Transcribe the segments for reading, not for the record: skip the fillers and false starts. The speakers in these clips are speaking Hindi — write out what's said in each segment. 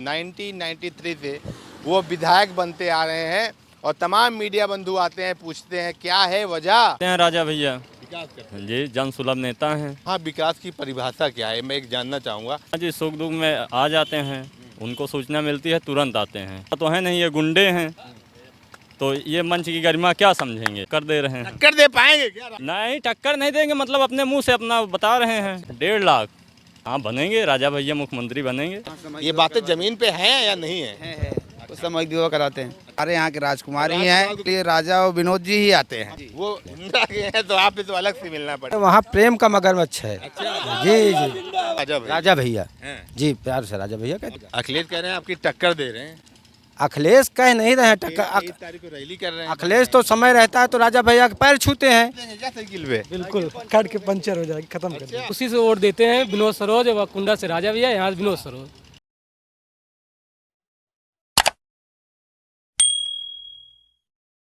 1993 से वो विधायक बनते आ रहे हैं और तमाम मीडिया बंधु आते हैं, पूछते हैं क्या है वजह। राजा भैया विकास करते हैं जी जन सुलभ नेता हैं। हाँ, विकास की परिभाषा क्या है, मैं एक जानना चाहूँगा। जी सुख दुख में आ जाते हैं, उनको सूचना मिलती है तुरंत आते हैं। तो है नहीं, ये गुंडे हैं, तो ये मंच की गरिमा क्या समझेंगे, कर दे रहे हैं। टक्कर दे पाएंगे क्या? नहीं, टक्कर नहीं देंगे, मतलब अपने मुंह से अपना बता रहे हैं। 1.5 लाख हाँ बनेंगे, राजा भैया मुख्यमंत्री बनेंगे। ये बातें जमीन पे हैं या नहीं है? सामूहिक विवाह कराते हैं। हमारे यहाँ के राजकुमार ही हैं, ये राजा और विनोद जी ही आते हैं। वो इंदिरा के हैं तो आप तो अलग से मिलना पड़ेगा। वहाँ प्रेम का मगरमच्छ है। जी जी राजा भैया हैं। जी, प्यार से राजा भैया कहते हैं। अखिलेश कह रहे हैं आपकी टक्कर दे रहे हैं। अखिलेश कह नहीं रहे हैं 23 तारीख को रैली कर रहे हैं। अखिलेश तो समय रहता है तो राजा भैया के पैर छूते हैं। साइकिल पे बिल्कुल काट के पंचर हो जाएगी, खत्म कर देंगे। उसी से वोट देते हैं, विनोद सरोज व कुंडा से राजा भैया, यहाँ से विनोद सरोज।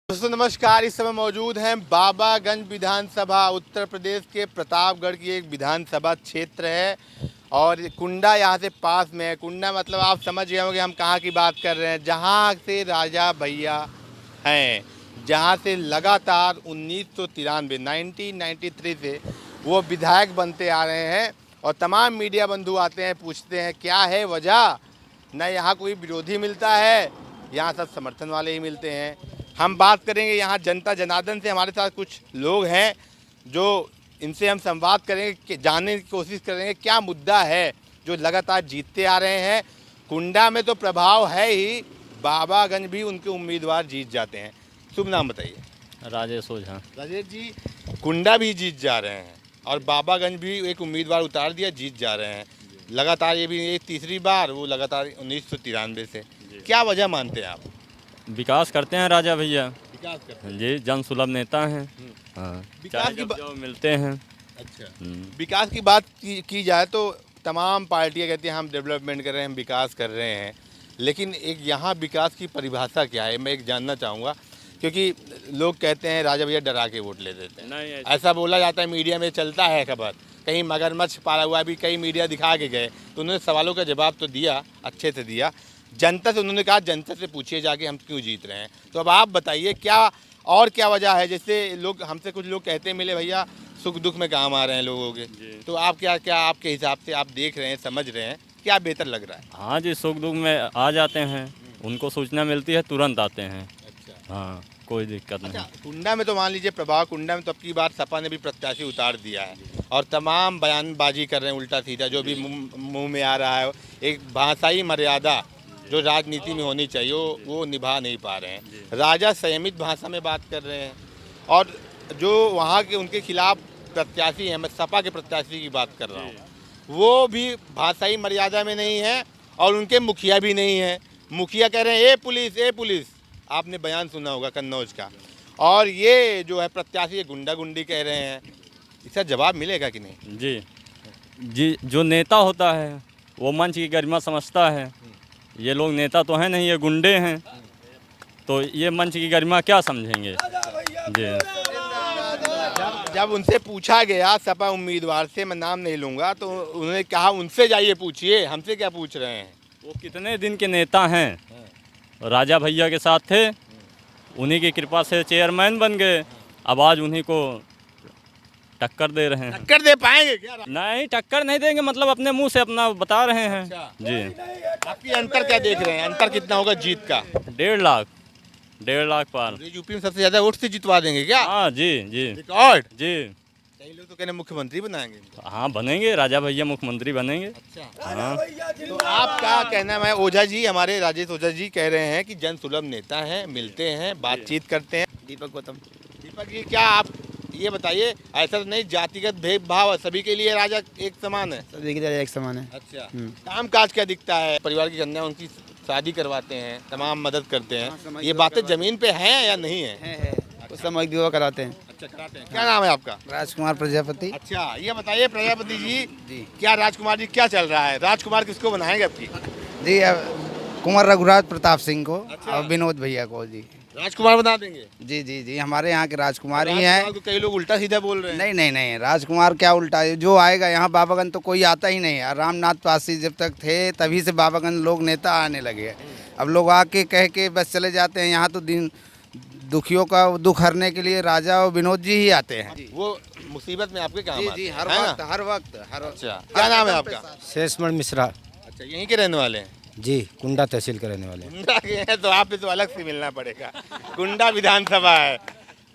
दोस्तों नमस्कार, इस समय मौजूद हैं बाबागंज विधानसभा, उत्तर प्रदेश के प्रतापगढ़ की एक विधानसभा क्षेत्र है और कुंडा यहाँ से पास में है। कुंडा मतलब आप समझ गए होंगे हम कहाँ की बात कर रहे हैं, जहाँ से राजा भैया हैं, जहाँ से लगातार 1993 से वो विधायक बनते आ रहे हैं और तमाम मीडिया बंधु आते हैं, पूछते हैं क्या है वजह। न यहाँ कोई विरोधी मिलता है, यहाँ सब समर्थन वाले ही मिलते हैं। हम बात करेंगे यहाँ जनता जनार्दन से, हमारे साथ कुछ लोग हैं जो इनसे हम संवाद करेंगे कि जानने की कोशिश करेंगे क्या मुद्दा है जो लगातार जीतते आ रहे हैं। कुंडा में तो प्रभाव है ही, बाबागंज भी उनके उम्मीदवार जीत जाते हैं। शुभ नाम बताइए। राजेश ओझा। राजेश जी, कुंडा भी जीत जा रहे हैं और बाबागंज भी एक उम्मीदवार उतार दिया, जीत जा रहे हैं लगातार। ये भी ये तीसरी बार, वो लगातार 1993 से। क्या वजह मानते हैं आप? विकास करते हैं राजा भैया विकास करते हैं जी, जन सुलभ नेता हैं। हाँ, विकास की जो मिलते हैं। अच्छा, विकास की बात की जाए तो तमाम पार्टियां कहती हैं हम डेवलपमेंट कर रहे हैं, हम विकास कर रहे हैं, लेकिन एक यहाँ विकास की परिभाषा क्या है, मैं एक जानना चाहूँगा। क्योंकि लोग कहते हैं राजा भैया डरा के वोट ले देते हैं, नहीं, ऐसा बोला जाता है, मीडिया में चलता है खबर। कहीं मगरमच्छ पाला हुआ भी कई मीडिया दिखा के गए, तो उन्होंने सवालों का जवाब तो दिया, अच्छे से दिया। जनता से उन्होंने कहा जनता से पूछिए जाके हम क्यों जीत रहे हैं। तो अब आप बताइए क्या और क्या वजह है। जैसे लोग हमसे कुछ लोग कहते मिले भैया सुख दुख में काम आ रहे हैं लोगों के, तो आप क्या आपके हिसाब से आप देख रहे हैं, समझ रहे हैं, क्या बेहतर लग रहा है? हाँ जी, सुख दुख में आ जाते हैं, उनको सूचना मिलती है तुरंत आते हैं। अच्छा हाँ, कोई दिक्कत नहीं। कुंडा में तो मान लीजिए प्रभाव, कुंडा में तो अब की बार सपा ने भी प्रत्याशी उतार दिया है और तमाम बयानबाजी कर रहे हैं उल्टा सीधा, जो भी मुंह में आ रहा है। एक भाषाई मर्यादा जो राजनीति में होनी चाहिए वो निभा नहीं पा रहे हैं। राजा संयमित भाषा में बात कर रहे हैं और जो वहाँ के उनके खिलाफ प्रत्याशी हैं, मैं सपा के प्रत्याशी की बात कर रहा हूँ, वो भी भाषाई मर्यादा में नहीं है और उनके मुखिया भी नहीं है। मुखिया कह रहे हैं ए पुलिस, आपने बयान सुना होगा कन्नौज का। और ये जो है प्रत्याशी ये गुंडा गुंडी कह रहे हैं, इसका जवाब मिलेगा कि नहीं? जी, जो नेता होता है वो मंच की गरिमा समझता है। ये लोग नेता तो हैं नहीं, ये गुंडे हैं, तो ये मंच की गरिमा क्या समझेंगे जी। जब उनसे पूछा गया सपा उम्मीदवार से, मैं नाम नहीं लूँगा, तो उन्होंने कहा उनसे जाइए पूछिए, हमसे क्या पूछ रहे हैं। वो कितने दिन के नेता हैं, राजा भैया के साथ थे, उन्हीं की कृपा से चेयरमैन बन गए, अब आज उन्हीं को टक्कर दे रहे हैं। टक्कर दे पाएंगे क्या? नहीं, टक्कर नहीं देंगे, मतलब अपने मुंह से अपना बता रहे हैं। अच्छा। जी, आपकी अंतर क्या देख रहे हैं, अंतर कितना होगा जीत का? 1.5 लाख पार। यूपी में सबसे ज्यादा वोट से जितवा देंगे क्या? हाँ जी, रिकॉर्ड। जी कई लोग तो कहने मुख्यमंत्री बनाएंगे। हाँ बनेंगे, राजा भैया मुख्यमंत्री बनेंगे। अच्छा, हाँ, तो आपका कहना है, ओझा जी, हमारे राजेश ओझा जी कह रहे हैं कि जन सुलभ नेता हैं, मिलते हैं, बातचीत करते हैं। दीपक गौतम। दीपक जी, क्या आप ये बताइए, ऐसा तो नहीं जातिगत भेदभाव है, सभी के लिए राजा एक समान है? सभी की तरह एक समान है। अच्छा, काम काज क्या दिखता है? परिवार की कन्या उनकी शादी करवाते हैं, तमाम मदद करते हैं, ये बातें जमीन पे हैं या नहीं है? सामूहिक विवाह कराते हैं। अच्छा, कराते हैं। क्या नाम है आपका? राजकुमार प्रजापति। अच्छा, ये बताइए प्रजापति जी, क्या राजकुमार जी क्या चल रहा है? राजकुमार किसको बनाएंगे आपकी? जी, कुंवर रघुराज प्रताप सिंह को और विनोद भैया को जी। राजकुमार बना देंगे। जी जी जी, हमारे यहाँ के राजकुमार ही राजकुमार हैं। को कई लोग उल्टा सीधा बोल रहे हैं। नहीं नहीं नहीं, राजकुमार क्या उल्टा है, जो आएगा यहाँ बाबागंज तो कोई आता ही नहीं है। रामनाथ पासी जब तक थे तभी से बाबागंज लोग नेता आने लगे। अब लोग आके कह के बस चले जाते हैं। यहाँ तो दिन दुखियों का दुख हरने के लिए राजा और विनोद जी ही आते हैं। वो मुसीबत में आपके काम जी आते जी, हैं, हर है ना? वक्त हर वक्त हर वक्त। अच्छा, क्या नाम है आपका? शेषमण मिश्रा अच्छा, यहीं के रहने वाले हैं? जी, कुंडा तहसील के रहने वाले हैं। कुंडा के हैं तो आप पे तो अलग से मिलना पड़ेगा। कुंडा विधानसभा है।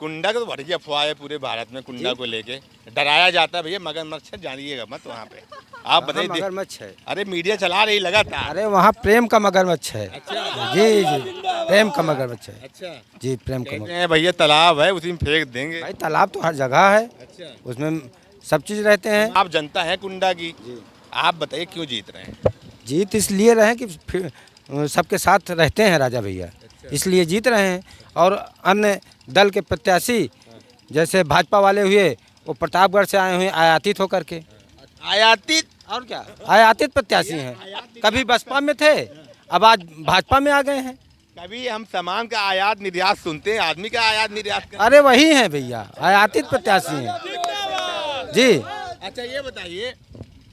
कुंडा का तो बड़ी अफवाह है पूरे भारत में, कुंडा को लेके डराया जाता है भैया। मगरमच्छ जानिएगा मत वहाँ पे। आप बताइए। मगरमच्छ है। अरे मीडिया चला रही लगातार। अरे वहाँ प्रेम का मगरमच्छ है। जी जी, प्रेम का मगरमच्छ है। अच्छा, जी, प्रेम का कहते मगरमच्छ। हैं भैया तालाब है उसी में फेंक देंगे। भाई तालाब तो हर जगह है, अच्छा, उसमें सब चीज़ रहते हैं। आप जनता है कुंडा की, आप बताइए क्यों जीत रहे हैं? जीत इसलिए रहे कि फिर सबके साथ रहते हैं राजा भैया, इसलिए जीत रहे हैं। और अन्य दल के प्रत्याशी जैसे भाजपा वाले हुए, वो प्रतापगढ़ से आए हुए आयातित होकर के। आयातित? और क्या, आयातित प्रत्याशी हैं। कभी बसपा में थे, अब आज भाजपा में आ गए हैं। कभी हम सामान का आयात निर्यात सुनते हैं, आदमी का आयात निर्यात का। अरे वही हैं भैया, आयातित प्रत्याशी हैं जी। अच्छा, ये बताइए,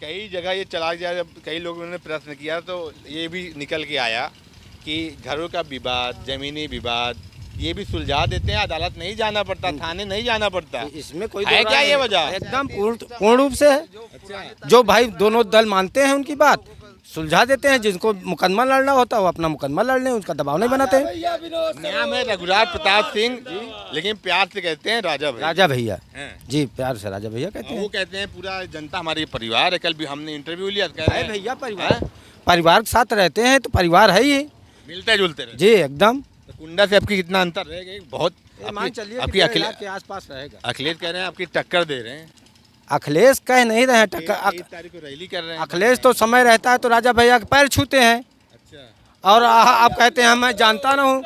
कई जगह ये चला गया, जब कई लोगों ने प्रश्न किया तो ये भी निकल के आया कि घरों का विवाद, जमीनी विवाद, ये भी सुलझा देते हैं, अदालत नहीं जाना पड़ता, थाने नहीं जाना पड़ता। इसमें कोई है दो क्या राय ये नहीं। वजह? एकदम पूर्ण रूप से है। जो भाई दोनों दल मानते हैं उनकी बात सुलझा देते हैं। जिनको मुकदमा लड़ना होता है वो अपना मुकदमा लड़ लें, उसका दबाव नहीं बनाते हैं। नाम है रघुराज प्रताप सिंह, लेकिन प्यार से कहते हैं राजा भाई। राजा भैया हैं। जी, प्यार से राजा भैया कहते वो हैं। कहते हैं पूरा जनता हमारी परिवार है। कल भी हमने इंटरव्यू लिया तो कह रहे अरे हैं भैया, हैं? परिवार के साथ रहते हैं तो परिवार है ही। मिलते जुलते रहे। जी एकदम। तो कुंडा से आपकी कितना अंतर रहेगा? बहुत मान चलिए आपकी के आसपास रहेगा। अखिलेश कह रहे हैं आपकी टक्कर दे रहे हैं। अखिलेश कह नहीं रहे हैं 23 तारीख को रैली कर रहे हैं। अखिलेश तो समय रहता है तो राजा भैया के पैर छूते हैं। अच्छा, और आप कहते हैं मैं जानता ना हूँ।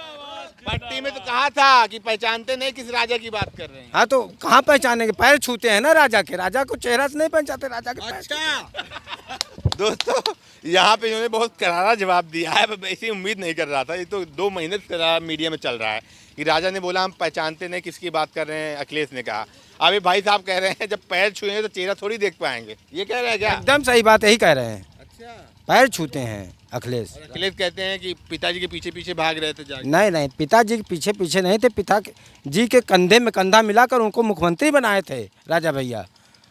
पट्टी में तो कहा था कि पहचानते नहीं किस राजा की बात कर रहे हैं। हाँ तो कहाँ पहचानेंगे, पैर छूते हैं ना राजा के। राजा को चेहरा से नहीं पहचानते, राजा के पैर। अच्छा दोस्तों, यहाँ पे इन्होंने बहुत करारा जवाब दिया है। मैं ऐसी उम्मीद नहीं कर रहा था। ये तो 2 महीने से करारा मीडिया में चल रहा है कि राजा ने बोला हम पहचानते नहीं किसकी बात कर रहे हैं। अखिलेश ने कहा। अभी भाई साहब कह रहे हैं जब पैर छुएंगे तो चेहरा थोड़ी देख पाएंगे। ये कह रहे हैं क्या? एकदम सही बात यही कह रहे हैं, अच्छा, पैर छूते हैं अखिलेश। अखिलेश कहते हैं कि पिताजी के पीछे पीछे भाग रहे थे जाके। नहीं नहीं, पिताजी के पीछे पीछे नहीं थे, जी के कंधे में कंधा मिलाकर उनको मुख्यमंत्री बनाए थे राजा भैया।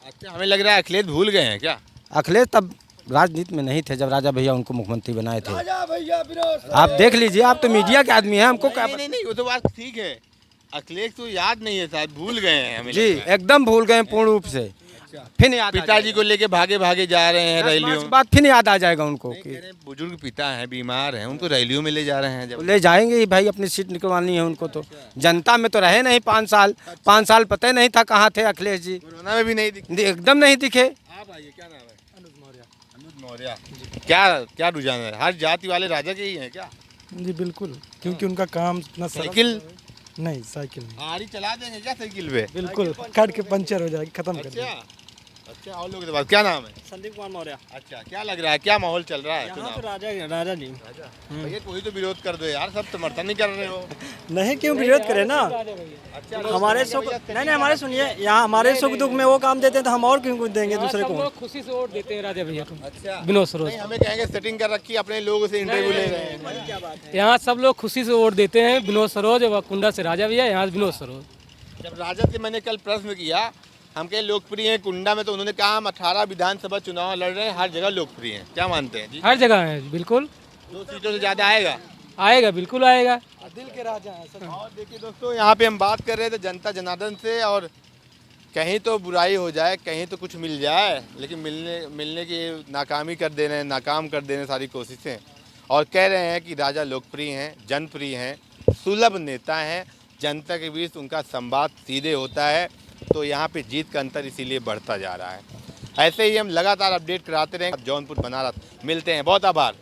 अच्छा, हमें लग रहा है अखिलेश भूल गए हैं क्या? अखिलेश तब राजनीति में नहीं थे जब राजा भैया उनको मुख्यमंत्री बनाए थे। आप देख लीजिए, आप तो मीडिया के आदमी हैं, हमको क्या नहीं नहीं, वो तो बात ठीक है। अखिलेश तो याद नहीं है, शायद भूल गए हैं हमें जी, लग रहा है। एकदम भूल गए पूर्ण रूप से। फिर याद पिताजी को लेके भागे भागे जा रहे हैं रैलियों में। बाद फिर याद आ जाएगा उनको नहीं, कि कह रहे हैं, बुजुर्ग पिता हैं, बीमार हैं, उनको रैलियों में ले जा रहे हैं। जब ले जाएंगे ही भाई, अपनी सीट निकलवानी है उनको। तो जनता में तो रहे नहीं 5 साल। 5 साल पता ही नहीं था कहाँ थे अखिलेश जी। कोरोना में भी नहीं दिखे। एकदम नहीं दिखे। आप आइए, क्या नाम है? अनुज मौर्य। क्या क्या रुझान है? हर जाति वाले राजा के ही हैं क्या? जी बिल्कुल, क्योंकि उनका काम इतना सरल- साइकिल नहीं, साइकिल नहीं, आरी चला देंगे क्या साइकिल पे? बिल्कुल काट के पंचर हो जाएगी, खत्म कर अच्छा देंगे। अच्छा, और लोगों के पास क्या नाम है? संदीप कुमार मौर्य। अच्छा, क्या लग रहा है, क्या माहौल चल रहा है यहाँ चुनाव? तो राजा जी। भैया कोई तो विरोध कर दो यार, सब समर्थन नहीं कर रहे हो। नहीं, क्यों विरोध करें ना। हमारे सुख नहीं, हमारे सुनिए, यहाँ हमारे सुख दुख में वो काम देते हैं तो हम और क्यों कुछ देंगे दूसरे सब को। लोग खुशी से वोट देते हैं राजा भैया को, अच्छा, विनोद सरोज। नहीं, हमें कहेंगे सेटिंग कर रखी, अपने लोगों से इंटरव्यू ले रहे हैं। यहाँ सब लोग खुशी से वोट देते हैं विनोद सरोज, व कुंडा से राजा भैया, यहाँ से विनोद सरोज। जब राजा से मैंने कल प्रश्न किया हम कहे लोकप्रिय हैं कुंडा में, तो उन्होंने कहा हम 18 विधानसभा चुनाव लड़ रहे हैं, हर जगह लोकप्रिय हैं। क्या मानते हैं जी? हर जगह है, बिल्कुल 2 सीटों से ज़्यादा आएगा? आएगा, बिल्कुल आएगा। दिल के राजा हैं सब। और देखिए दोस्तों, यहाँ पे हम बात कर रहे थे जनता जनार्दन से, और कहीं तो बुराई हो जाए, कहीं तो कुछ मिल जाए, लेकिन मिलने की नाकामी कर दे रहे हैं, नाकाम कर दे रहे हैं सारी कोशिशें। और कह रहे हैं कि राजा लोकप्रिय हैं, जनप्रिय हैं, सुलभ नेता हैं, जनता के बीच उनका संवाद सीधे होता है। तो यहाँ पे जीत का अंतर इसीलिए बढ़ता जा रहा है। ऐसे ही हम लगातार अपडेट कराते रहेंगे। जौनपुर बनारस मिलते हैं, बहुत आभार।